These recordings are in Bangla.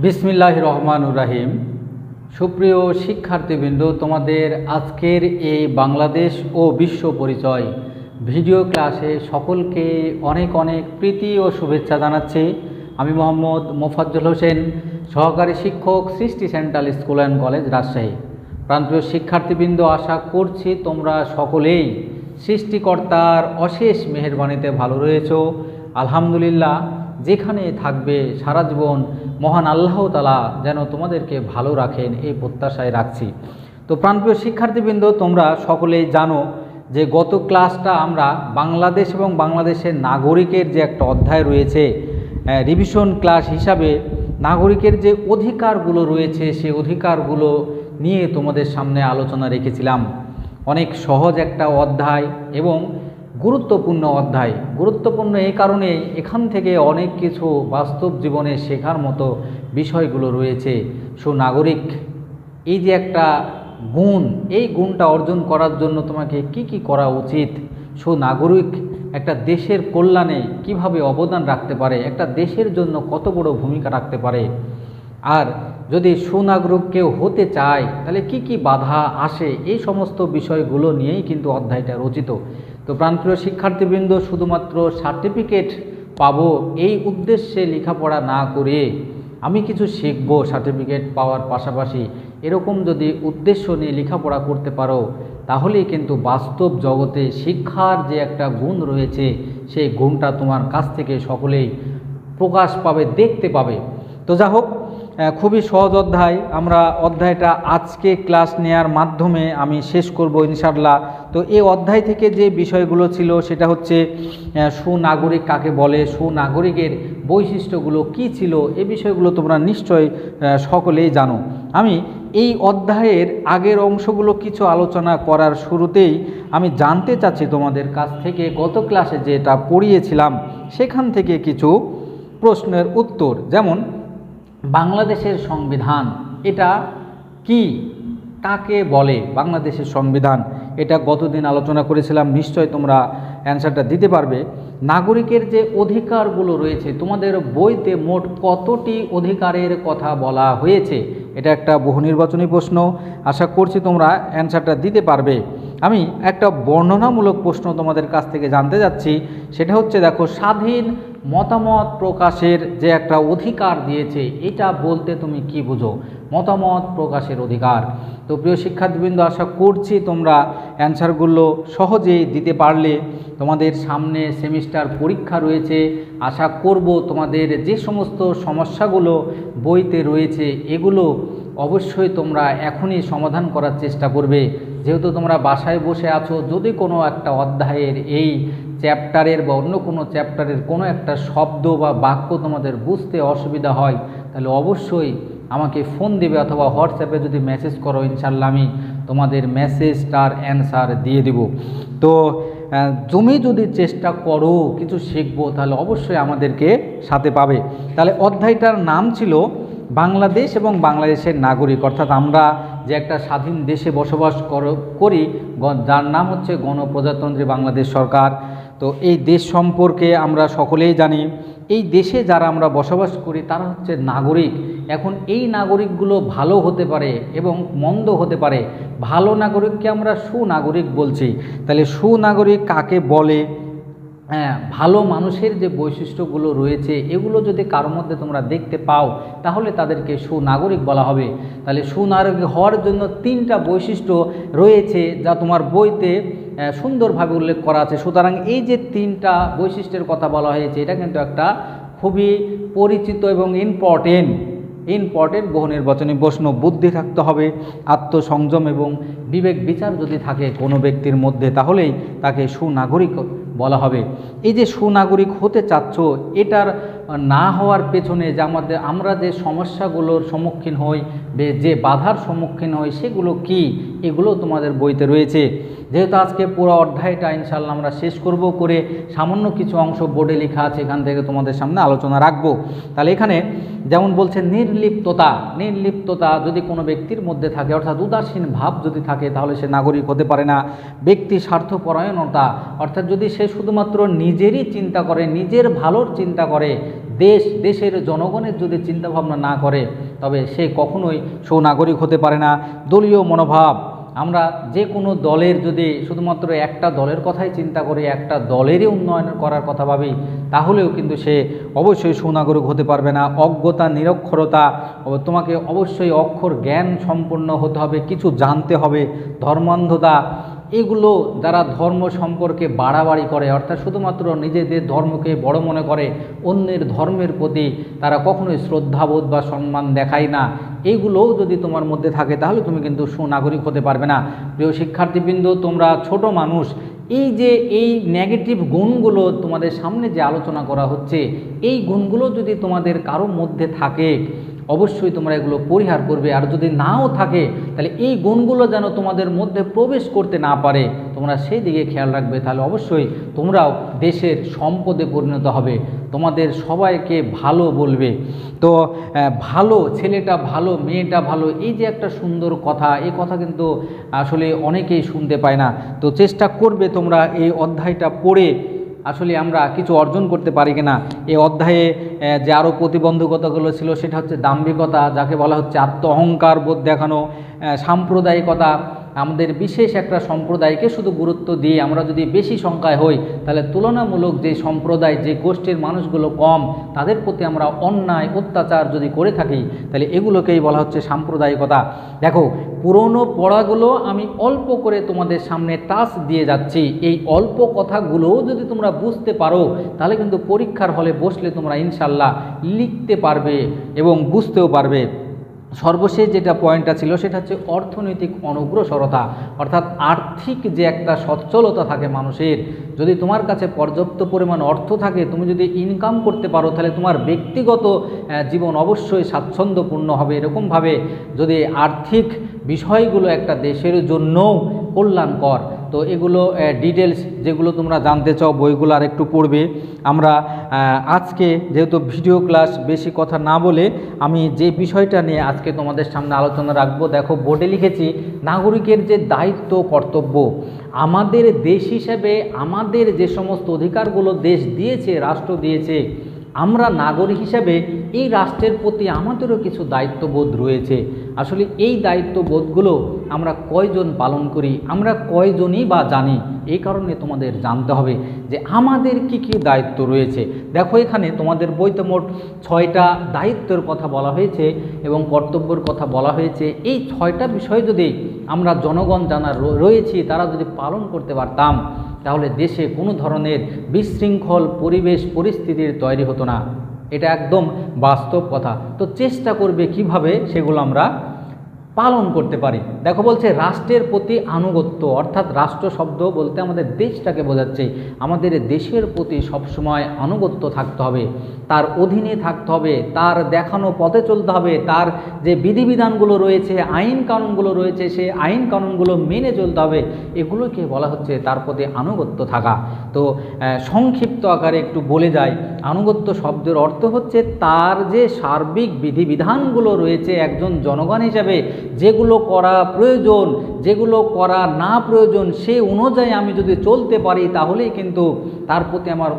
বিসমিল্লাহির রহমানুর রহিম। সুপ্রিয় শিক্ষার্থীবৃন্দ, তোমাদের আজকের এই বাংলাদেশ ও বিশ্ব পরিচয় ভিডিও ক্লাসে সকলকে অনেক অনেক প্রীতি ও শুভেচ্ছা জানাচ্ছি। আমি মোহাম্মদ মোফাজ্জল হোসেন, সহকারী শিক্ষক, সৃষ্টি central school and college, Rajshahi. প্রাণপ্রিয় শিক্ষার্থীবৃন্দ, আশা করছি তোমরা সকলেই সৃষ্টিকর্তার অশেষ মেহেরবানিতে ভালো রয়েছ। আলহামদুলিল্লাহ, যেখানে থাকবে সারা জীবন মহান আল্লাহ তাআলা যেন তোমাদেরকে ভালো রাখেন এই প্রত্যাশায় রাখছি। তো প্রাণপ্রিয় শিক্ষার্থীবৃন্দ, তোমরা সকলেই জানো যে গত ক্লাসটা আমরা বাংলাদেশ এবং বাংলাদেশের নাগরিকের যে একটা অধ্যায় রয়েছে, রিভিশন ক্লাস হিসাবে নাগরিকের যে অধিকারগুলো রয়েছে সেই অধিকারগুলো নিয়ে তোমাদের সামনে আলোচনা রেখেছিলাম। অনেক সহজ একটা অধ্যায় এবং গুরুত্বপূর্ণ অধ্যায়। গুরুত্বপূর্ণ এই কারণেই এখান থেকে অনেক কিছু বাস্তব জীবনে শেখার মতো বিষয়গুলো রয়েছে। সুনাগরিক এই যে একটা গুণ, এই গুণটা অর্জন করার জন্য তোমাকে কি কি করা উচিত, সুনাগরিক একটা দেশের কল্যাণে কিভাবে অবদান রাখতে পারে, একটা দেশের জন্য কত বড় ভূমিকা রাখতে পারে, আর যদি সুনাগরিক কেউ হতে চায় তাহলে কি কি বাধা আসে, এই সমস্ত বিষয়গুলো নিয়েই কিন্তু অধ্যায়টা রচিত। তো প্রাণপ্রিয় শিক্ষার্থীবৃন্দ, শুধুমাত্র সার্টিফিকেট পাবো এই উদ্দেশ্যে লেখাপড়া না করে আমি কিছু শিখবো সার্টিফিকেট পাওয়ার পাশাপাশি, এরকম যদি উদ্দেশ্য নিয়ে লেখাপড়া করতে পারো তাহলেই কিন্তু বাস্তব জগতে শিক্ষার যে একটা গুণ রয়েছে সেই গুণটা তোমার কাছ থেকে সকলেই প্রকাশ পাবে, দেখতে পাবে। তো যা হোক, খুবই সহজ অধ্যায়। আমরা অধ্যায়টা আজকে ক্লাস নেয়ার মাধ্যমে আমি শেষ করব ইনশাআল্লাহ। তো এই অধ্যায় থেকে যে বিষয়গুলো ছিল সেটা হচ্ছে সুনাগরিক কাকে বলে, সুনাগরিকের বৈশিষ্ট্যগুলো কি ছিল, এই বিষয়গুলো তোমরা নিশ্চয়ই সকলেই জানো। আমি এই অধ্যায়ের আগের অংশগুলো কিছু আলোচনা করার শুরুতেই আমি জানতে চাচ্ছি তোমাদের কাছ থেকে গত ক্লাসে যেটা পড়িয়েছিলাম সেখান থেকে কিছু প্রশ্নের উত্তর। যেমন বাংলাদেশের সংবিধান এটা কি, কাকে বলে বাংলাদেশের সংবিধান, এটা গতদিন আলোচনা করেছিলাম, নিশ্চয় তোমরা অ্যান্সারটা দিতে পারবে। নাগরিকের যে অধিকারগুলো রয়েছে, তোমাদের বইতে মোট কতটি অধিকারের কথা বলা হয়েছে, এটা একটা বহু নির্বাচনী প্রশ্ন। আশা করছি তোমরা অ্যান্সারটা দিতে পারবে। আমি একটা বর্ণনামূলক প্রশ্ন তোমাদের কাছ থেকে জানতে যাচ্ছি, সেটা হচ্ছে দেখো, স্বাধীন মতামত প্রকাশের যে একটা অধিকার দিয়েছে, এটা বলতে তুমি কি বুঝো, মতামত প্রকাশের অধিকার। তো প্রিয় শিক্ষার্থীবৃন্দ, আশা করছি তোমরা অ্যান্সারগুলো সহজেই দিতে পারলে। তোমাদের সামনে সেমিস্টার পরীক্ষা রয়েছে, আশা করব তোমাদের যে সমস্ত সমস্যাগুলো বইতে রয়েছে এগুলো অবশ্যই তোমরা এখনই সমাধান করার চেষ্টা করবে। যেহেতু তোমরা বাসায় বসে আছো, যদি কোনো একটা অধ্যায়ের এই চ্যাপ্টারের বা অন্য কোনো চ্যাপ্টারের কোনো একটা শব্দ বা বাক্য তোমাদের বুঝতে অসুবিধা হয় তাহলে অবশ্যই আমাকে ফোন দেবে অথবা হোয়াটসঅ্যাপে যদি মেসেজ করো, ইনশাল্লাহ আমি তোমাদের মেসেজটার অ্যান্সার দিয়ে দেব। তো তুমি যদি চেষ্টা করো কিছু শিখবো তাহলে অবশ্যই আমাদেরকে সাথে পাবে। তাহলে অধ্যায়টার নাম ছিল বাংলাদেশ এবং বাংলাদেশের নাগরিক, অর্থাৎ আমরা যে একটা স্বাধীন দেশে বসবাস করি, যার নাম হচ্ছে গণপ্রজাতন্ত্রী বাংলাদেশ সরকার। তো এই দেশ সম্পর্কে আমরা সকলেই জানি। এই দেশে যারা আমরা বসবাস করি তারা হচ্ছে নাগরিক। এখন এই নাগরিকগুলো ভালো হতে পারে এবং মন্দ হতে পারে। ভালো নাগরিককে আমরা সুনাগরিক বলছি। তাহলে সুনাগরিক কাকে বলে, ভালো মানুষের যে বৈশিষ্ট্যগুলো রয়েছে এগুলো যদি কারোর মধ্যে তোমরা দেখতে পাও তাহলে তাদেরকে সুনাগরিক বলা হবে। তাহলে সুনাগরিক হওয়ার জন্য 3টা বৈশিষ্ট্য রয়েছে যা তোমার বইতে সুন্দরভাবে উল্লেখ করা আছে। সুতরাং এই যে 3টা বৈশিষ্ট্যের কথা বলা হয়েছে এটা কিন্তু একটা খুবই পরিচিত এবং ইম্পর্টেন্ট বহু নির্বাচনী প্রশ্ন। বুদ্ধি থাকতে হবে, আত্মসংযম এবং বিবেক বিচার যদি থাকে কোনো ব্যক্তির মধ্যে তাহলেই তাকে সুনাগরিক বলা হবে। এই যে সুনাগরিক হতে চাচ্ছ, এটার না হওয়ার পেছনে যে আমরা যে সমস্যাগুলোর সম্মুখীন হই, যে বাধার সম্মুখীন হই সেগুলো কি, এগুলো তোমাদের বইতে রয়েছে। যেহেতু আজকে পুরো অধ্যায়টা ইনশাআল্লাহ আমরা শেষ করব, করে সামান্য কিছু অংশ বোর্ডে লেখা আছে এখান থেকে তোমাদের সামনে আলোচনা রাখবো। তাহলে এখানে যেমন বলছে নির্লিপ্ততা যদি কোনো ব্যক্তির মধ্যে থাকে, অর্থাৎ উদাসীন ভাব যদি থাকে, তাহলে সে নাগরিক হতে পারে না। ব্যক্তি স্বার্থপরায়ণতা, অর্থাৎ যদি সে শুধুমাত্র নিজেরই চিন্তা করে, নিজের ভালোর চিন্তা করে, দেশের জনগণের যদি চিন্তাভাবনা না করে, তবে সে কখনোই সুনাগরিক হতে পারে না। দলীয় মনোভাব, আমরা যে কোনো দলের যদি শুধুমাত্র একটা দলের কথাই চিন্তা করি, একটা দলেরই উন্নয়ন করার কথা ভাবি, তাহলেও কিন্তু সে অবশ্যই সুনাগরিক হতে পারবে না। অজ্ঞতা, নিরক্ষরতা, তোমাকে অবশ্যই অক্ষর জ্ঞান সম্পন্ন হতে হবে, কিছু জানতে হবে। ধর্মান্ধতা, এগুলো যারা ধর্ম সম্পর্কে বাড়াবাড়ি করে, অর্থাৎ শুধুমাত্র নিজেদের ধর্মকে বড় মনে করে, অন্যের ধর্মের প্রতি তারা কখনোই শ্রদ্ধাবোধ বা সম্মান দেখায় না, এইগুলোও যদি তোমার মধ্যে থাকে তাহলে তুমি কিন্তু সুনাগরিক হতে পারবে না। প্রিয় শিক্ষার্থীবৃন্দ, তোমরা ছোট মানুষ, এই নেগেটিভ গুণগুলো তোমাদের সামনে যে আলোচনা করা হচ্ছে, এই গুণগুলো যদি তোমাদের কারো মধ্যে থাকে, অবশ্যই তোমরা এগুলো পরিহার করবে। আর যদি নাও থাকে, তাহলে এই গুণগুলো যেন তোমাদের মধ্যে প্রবেশ করতে না পারে, তোমরা সেই দিকে খেয়াল রাখবে। তাহলে অবশ্যই তোমরাও দেশের সম্পদে পরিণত হবে, তোমাদের সবাইকে ভালো বলবে। তো ভালো ছেলেটা ভালো, মেয়েটা ভালো, এই যে একটা সুন্দর কথা, এই কথা কিন্তু আসলে অনেকেই শুনতে পায় না। তো চেষ্টা করবে তোমরা এই অধ্যায়টা পড়ে আসলে আমরা কিছু অর্জন করতে পারি কিনা। এই অধ্যায়ে যে আরও প্রতিবন্ধকতাগুলো ছিল, সেটা হচ্ছে দাম্ভিকতা, যাকে বলা হচ্ছে আত্ম অহংকার বোধ দেখানো, সাম্প্রদায়িকতা, আমাদের বিশেষ একটা সম্প্রদায়কে শুধু গুরুত্ব দিয়ে আমরা যদি বেশি সংখ্যায় হই, তাহলে তুলনামূলক যে সম্প্রদায়, যে গোষ্ঠীর মানুষগুলো কম, তাদের প্রতি আমরা অন্যায় অত্যাচার যদি করে থাকি, তাহলে এগুলোকেই বলা হচ্ছে সাম্প্রদায়িকতা। দেখো, পুরনো পড়াগুলো আমি অল্প করে তোমাদের সামনে টাচ দিয়ে যাচ্ছি, এই অল্প কথাগুলোও যদি তোমরা বুঝতে পারো, তাহলে কিন্তু পরীক্ষার হলে বসলে তোমরা ইনশাল্লাহ লিখতে পারবে এবং বুঝতেও পারবে। সর্বশেষ যেটা পয়েন্টটা ছিল, সেটা হচ্ছে অর্থনৈতিক অনগ্রসরতা, অর্থাৎ আর্থিক যে একটা সচ্ছলতা থাকে মানুষের, যদি তোমার কাছে পর্যাপ্ত পরিমাণ অর্থ থাকে, তুমি যদি ইনকাম করতে পারো, তাহলে তোমার ব্যক্তিগত জীবন অবশ্যই স্বাচ্ছন্দ্যপূর্ণ হবে। এরকমভাবে যদি আর্থিক বিষয়গুলো একটা দেশের জন্যও কল্যাণকর, তো এগুলো ডিটেলস যেগুলো তোমরা জানতে চাও, বইগুলো আর একটু পড়বে। আমরা আজকে যেহেতু ভিডিও ক্লাস, বেশি কথা না বলে আমি যে বিষয়টা নিয়ে আজকে তোমাদের সামনে আলোচনা রাখবো, দেখো বোর্ডে লিখেছি নাগরিকের যে দায়িত্ব কর্তব্য। আমাদের দেশ হিসেবে আমাদের যে সমস্ত অধিকারগুলো দেশ দিয়েছে, রাষ্ট্র দিয়েছে, আমরা নাগরিক হিসেবে এই রাষ্ট্রের প্রতি আমাদেরও কিছু দায়িত্ববোধ রয়েছে। আসলে এই দায়িত্ববোধগুলো আমরা কয়জন পালন করি, আমরা কয়জনই বা জানি, এই কারণে তোমাদের জানতে হবে যে আমাদের কি কি দায়িত্ব রয়েছে। দেখো, এখানে তোমাদের বইতে মোট 6টা দায়িত্বের কথা বলা হয়েছে এবং কর্তব্যের কথা বলা হয়েছে। এই 6টা বিষয় যদি আমরা জনগণ যারা রয়েছি তারা যদি পালন করতে পারতাম, তাহলে দেশে কোনো ধরনের বিশৃঙ্খল পরিবেশ পরিস্থিতির তৈরি হতো না। এটা একদম বাস্তব কথা। তো চেষ্টা করবে কিভাবে সেগুলো আমরা পালন করতে পারি। দেখো, বলছে রাষ্ট্রের প্রতি আনুগত্য, অর্থাৎ রাষ্ট্র শব্দ বলতে আমাদের দেশটাকে বোঝাচ্ছে। আমাদের দেশের প্রতি সবসময় আনুগত্য থাকতে হবে, তার অধীনে থাকতে হবে, তার দেখানো পথে চলতে হবে, তার যে বিধিবিধানগুলো রয়েছে, আইন কানুনগুলো রয়েছে, সেই আইন কানুনগুলো মেনে চলতে হবে। এগুলোকে বলা হচ্ছে তার প্রতি আনুগত্য থাকা। তো সংক্ষিপ্ত আকারে একটু বলে যাই, আনুগত্য শব্দের অর্থ হচ্ছে তার যে সার্বিক বিধিবিধানগুলো রয়েছে, একজন জনগণ হিসাবে যেগুলো করা প্রয়োজন, যেগুলো করা না প্রয়োজন, সেই অনুযায়ী আমি যদি চলতে পারি, তাহলেই কিন্তু তার প্রতি আমার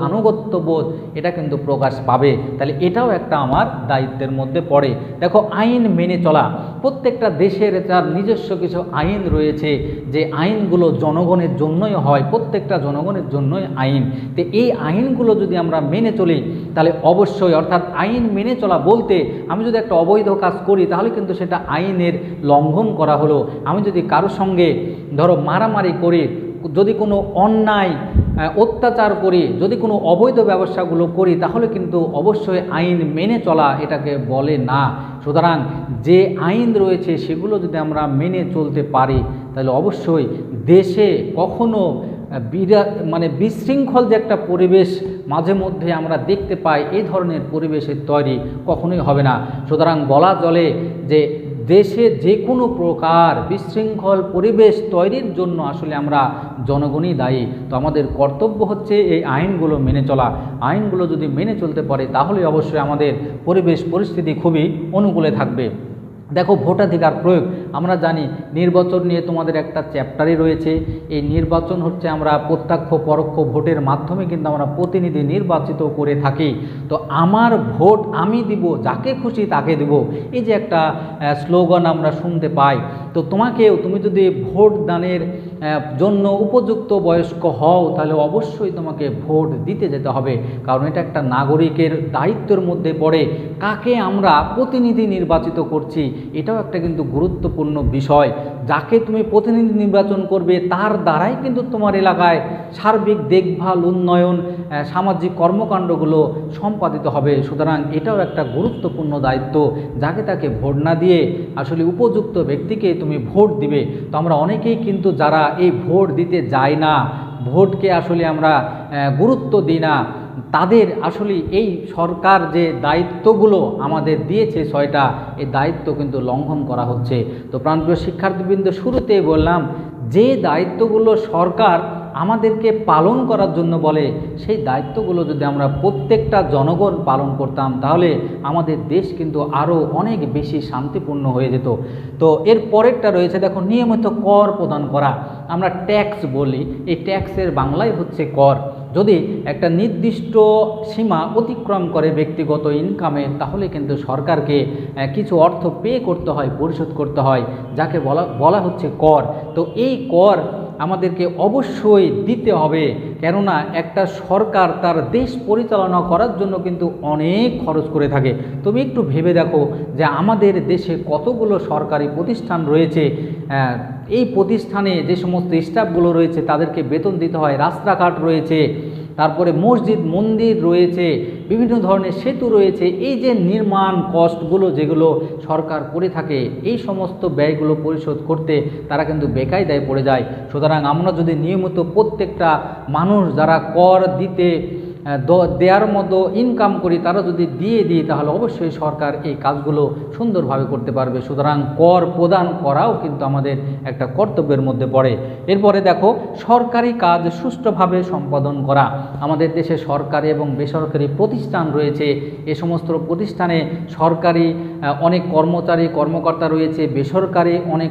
আনুগত্য বোধ এটা কিন্তু প্রকাশ পাবে। তাহলে এটাও একটা আমার দায়িত্বের মধ্যে পড়ে। দেখো, আইন মেনে চলা, প্রত্যেকটা দেশের তার নিজস্ব কিছু আইন রয়েছে, যে আইনগুলো জনগণের জন্যই হয়, প্রত্যেকটা জনগণের জন্যই আইন। তো এই আইনগুলো যদি আমরা মেনে চলি, তাহলে অবশ্যই, অর্থাৎ আইন মেনে চলা বলতে আমি যদি একটা অবৈধ কাজ করি, তাহলে কিন্তু সেটা আইনের লঙ্ঘন করা হলো। আমি যদি কারোর সঙ্গে ধরো মারামারি করি, যদি কোনো অন্যায় অত্যাচার করি, যদি কোনো অবৈধ ব্যবসাগুলো করি, তাহলে কিন্তু অবশ্যই আইন মেনে চলা এটাকে বলে না। সুতরাং যে আইন রয়েছে সেগুলো যদি আমরা মেনে চলতে পারি, তাহলে অবশ্যই দেশে কখনো বিশৃঙ্খল যে একটা পরিবেশ মাঝে মধ্যে আমরা দেখতে পাই, এই ধরনের পরিবেশের তৈরি কখনোই হবে না। সুতরাং বলা চলে যে দেশে যে কোনো প্রকার বিশৃঙ্খল পরিবেশ তৈরির জন্য আসলে আমরা জনগণই দায়ী। তো আমাদের কর্তব্য হচ্ছে এই আইনগুলো মেনে চলা। আইনগুলো যদি মেনে চলতে পারে তাহলে অবশ্যই আমাদের পরিবেশ পরিস্থিতি খুবই অনুকূলে থাকবে। দেখো, ভোটাধিকার প্রয়োগ, আমরা জানি নির্বাচন নিয়ে তোমাদের একটা চ্যাপ্টারই রয়েছে। এই নির্বাচন হচ্ছে আমরা প্রত্যক্ষ পরোক্ষ ভোটের মাধ্যমে কিন্তু আমরা প্রতিনিধি নির্বাচিত করে থাকি। তো আমার ভোট আমি দিব, যাকে খুশি তাকে দিব, এই যে একটা স্লোগান আমরা শুনতে পাই। তো তুমি যদি ভোট দানের জন্য উপযুক্ত বয়স্ক হও তাহলে অবশ্যই তোমাকে ভোট দিতে যেতে হবে, কারণ এটা একটা নাগরিকের দায়িত্বের মধ্যে পড়ে। কাকে আমরা প্রতিনিধি নির্বাচিত করছি এটাও একটা কিন্তু গুরুত্বপূর্ণ বিষয়। যাকে তুমি প্রতিনিধি নির্বাচন করবে তার দ্বারাই কিন্তু তোমার এলাকায় সার্বিক দেখভাল, উন্নয়ন, সামাজিক কর্মকাণ্ডগুলো সম্পাদিত হবে। সুতরাং এটাও একটা গুরুত্বপূর্ণ দায়িত্ব। যাকে তাকে ভোট না দিয়ে আসলে উপযুক্ত ব্যক্তিকে তুমি ভোট দিবে। তো আমরা অনেকেই কিন্তু যারা এই ভোট দিতে যায় না, ভোটকে আসলে আমরা গুরুত্ব দিই না, তাদের আসলে এই সরকার যে দায়িত্বগুলো আমাদের দিয়েছে 6টা, এই দায়িত্ব কিন্তু লঙ্ঘন করা হচ্ছে। তো প্রাণপ্রিয় শিক্ষার্থীবৃন্দ, শুরুতেই বললাম যে দায়িত্বগুলো সরকার আমাদেরকে পালন করার জন্য বলে, সেই দায়িত্বগুলো যদি আমরা প্রত্যেকটা জনগণ পালন করতাম তাহলে আমাদের দেশ কিন্তু আরও অনেক বেশি শান্তিপূর্ণ হয়ে যেত। তো এর পরেরটা রয়েছে, দেখো, নিয়মিত কর প্রদান করা। আমরা ট্যাক্স বলি, এই ট্যাক্সের বাংলায় হচ্ছে কর। যদি একটা নির্দিষ্ট সীমা অতিক্রম করে ব্যক্তিগত ইনকামে, তাহলে কিন্তু সরকারকে কিছু অর্থ পে করতে হয়, পরিশোধ করতে হয়, যাকে বলা হচ্ছে কর। তো এই কর আমাদেরকে অবশ্যই দিতে হবে, কেননা একটা সরকার তার দেশ পরিচালনা করার জন্য কিন্তু অনেক খরচ করে থাকে। তুমি একটু ভেবে দেখো যে আমাদের দেশে কতগুলো সরকারি প্রতিষ্ঠান রয়েছে, এই প্রতিষ্ঠানে যে সমস্ত স্টাফগুলো রয়েছে তাদেরকে বেতন দিতে হয়, রাস্তাঘাট রয়েছে, তারপরে মসজিদ মন্দির রয়েছে, বিভিন্ন ধরনের সেতু রয়েছে। এই যে নির্মাণ কস্টগুলো যেগুলো সরকার করে থাকে, এই সমস্ত ব্যয়গুলো পরিশোধ করতে তারা কিন্তু বেকায়দায় পড়ে যায়। সুতরাং আমরা যদি নিয়মিত প্রত্যেকটা মানুষ যারা কর দিতে দেওয়ার মতো ইনকাম করি তারা যদি দিয়ে দিই, তাহলে অবশ্যই সরকার এই কাজগুলো সুন্দরভাবে করতে পারবে। সুতরাং কর প্রদান করাও কিন্তু আমাদের একটা কর্তব্যের মধ্যে পড়ে। এরপরে দেখো, সরকারি কাজ সুষ্ঠুভাবে সম্পাদন করা। আমাদের দেশে সরকারি এবং বেসরকারি প্রতিষ্ঠান রয়েছে। এ সমস্ত প্রতিষ্ঠানে সরকারি অনেক কর্মকর্তা রয়েছে, বেসরকারি অনেক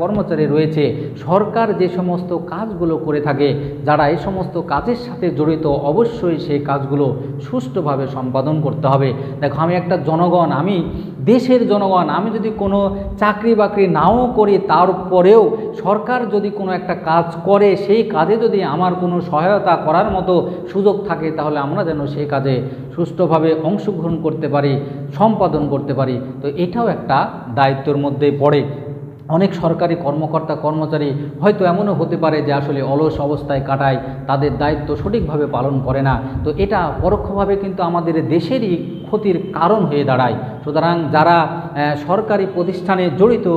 কর্মচারী রয়েছে। সরকার যে সমস্ত কাজগুলো করে থাকে, যারা এই সমস্ত কাজের সাথে জড়িত, অবশ্যই সেই কাজগুলো সুষ্ঠুভাবে সম্পাদন করতে হবে। দেখো, আমি একটা জনগণ, আমি দেশের জনগণ, আমি যদি কোনো চাকরি বাকরি নাও করি, তারপরেও সরকার যদি কোনো একটা কাজ করে, সেই কাজে যদি আমার কোনো সহায়তা করার মতো সুযোগ থাকে, তাহলে আমরা যেন সেই কাজে সুষ্ঠুভাবে অংশগ্রহণ করতে পারি, সম্পাদন করতে পারি। তো এটাও একটা দায়িত্বের মধ্যে পড়ে। অনেক সরকারি কর্মচারী হয়তো এমনও হতে পারে যে আসলে অলস অবস্থায় কাটায়, তাদের দায়িত্ব সঠিকভাবে পালন করে না। তো এটা পরোক্ষভাবে কিন্তু আমাদের দেশেরই ক্ষতির কারণ হয়ে দাঁড়ায়। সুতরাং যারা সরকারি প্রতিষ্ঠানে জড়িত,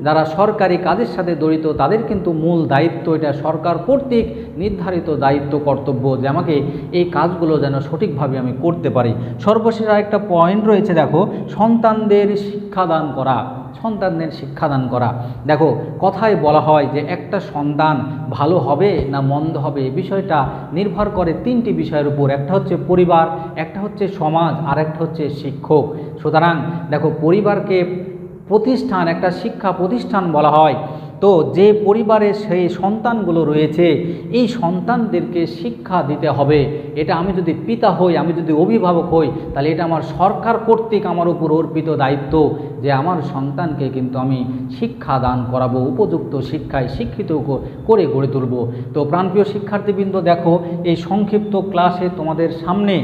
যারা সরকারি কাজের সাথে জড়িত, তাদের কিন্তু মূল দায়িত্ব, এটা সরকার কর্তৃক নির্ধারিত দায়িত্ব, কর্তব্য যে আমাকে এই কাজগুলো যেন সঠিকভাবে আমি করতে পারি। সর্বশেষ আরেকটা পয়েন্ট রয়েছে, দেখো, সন্তানদের শিক্ষাদান করা। দেখো, কথায় বলা হয় যে একটা সন্তান ভালো হবে না মন্দ হবে, এই বিষয়টা নির্ভর করে 3টি বিষয়ের উপর। একটা হচ্ছে পরিবার, একটা হচ্ছে সমাজ, আর একটা হচ্ছে শিক্ষক। সুতরাং দেখো, পরিবারকে প্রতিষ্ঠান, একটা শিক্ষা প্রতিষ্ঠান বলা হয়। তো যে পরিবারে সেই সন্তানগুলো রয়েছে, এই সন্তানদেরকে শিক্ষা দিতে হবে। এটা আমি যদি পিতা হই, আমি যদি অভিভাবক হই, তাহলে এটা আমার সরকার কর্তৃক আমার উপর অর্পিত দায়িত্ব যে আমার সন্তানকে কিন্তু আমি শিক্ষা দান করাবো, উপযুক্ত শিক্ষায় শিক্ষিত করে গড়ে তুলব। তো প্রাণপ্রিয় শিক্ষার্থীবৃন্দ, দেখো, এই সংক্ষিপ্ত ক্লাসে তোমাদের সামনে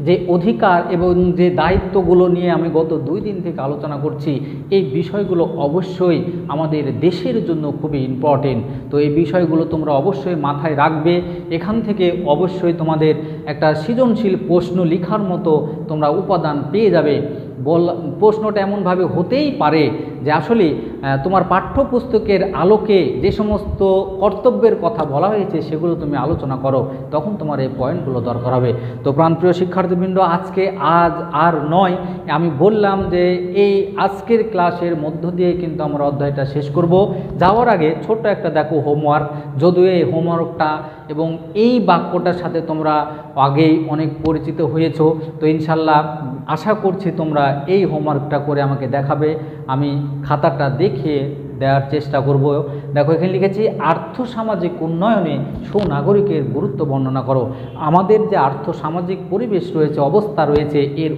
যে অধিকার এবং যে দায়িত্বগুলো নিয়ে আমি গত 2 দিন থেকে আলোচনা করছি, এই বিষয়গুলো অবশ্যই আমাদের দেশের জন্য খুবই ইম্পর্টেন্ট। তো এই বিষয়গুলো তোমরা অবশ্যই মাথায় রাখবে। এখান থেকে অবশ্যই তোমাদের একটা সৃজনশীল প্রশ্ন লেখার মতো তোমরা উপাদান পেয়ে যাবে। প্রশ্নটা এমনভাবে হতেই পারে যে আসলে তোমার পাঠ্যপুস্তকের আলোকে যে সমস্ত কর্তব্যের কথা বলা হয়েছে সেগুলো তুমি আলোচনা করো, তখন তোমার এই পয়েন্টগুলো দরকার হবে। তো প্রাণপ্রিয় শিক্ষার্থীবৃন্দ, আজকে আজ আর নয়, আমি বললাম যে এই আজকের ক্লাসের মধ্য দিয়ে কিন্তু আমরা অধ্যায়টা শেষ করব। যাওয়ার আগে ছোট্ট একটা দেখো হোমওয়ার্ক, যদিও এই হোমওয়ার্কটা এবং এই বাক্যটার সাথে তোমরা আগেই অনেক পরিচিত হয়েছো, তো ইনশাল্লাহ আশা করছি তোমরা এই হোমওয়ার্কটা করে আমাকে দেখাবে, আমি খাতাটা দেখিয়ে দেওয়ার চেষ্টা করব। দেখো এখানে লিখেছি, আর্থসামাজিক উন্নয়নে সুনাগরিকের গুরুত্ব বর্ণনা করো। আমাদের যে আর্থসামাজিক পরিবেশ রয়েছে, অবস্থা রয়েছে, এর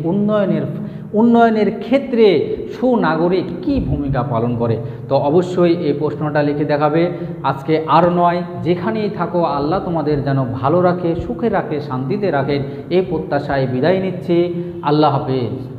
উন্নয়নের ক্ষেত্রে সুনাগরিক কী ভূমিকা পালন করে। তো অবশ্যই এই প্রশ্নটা লিখে দেখাবে। আজকে আর নয়, যেখানেই থাকো আল্লাহ তোমাদের যেন ভালো রাখে, সুখে রাখে, শান্তিতে রাখেন, এই প্রত্যাশায় বিদায় নিচ্ছি। আল্লাহ হাফেজ।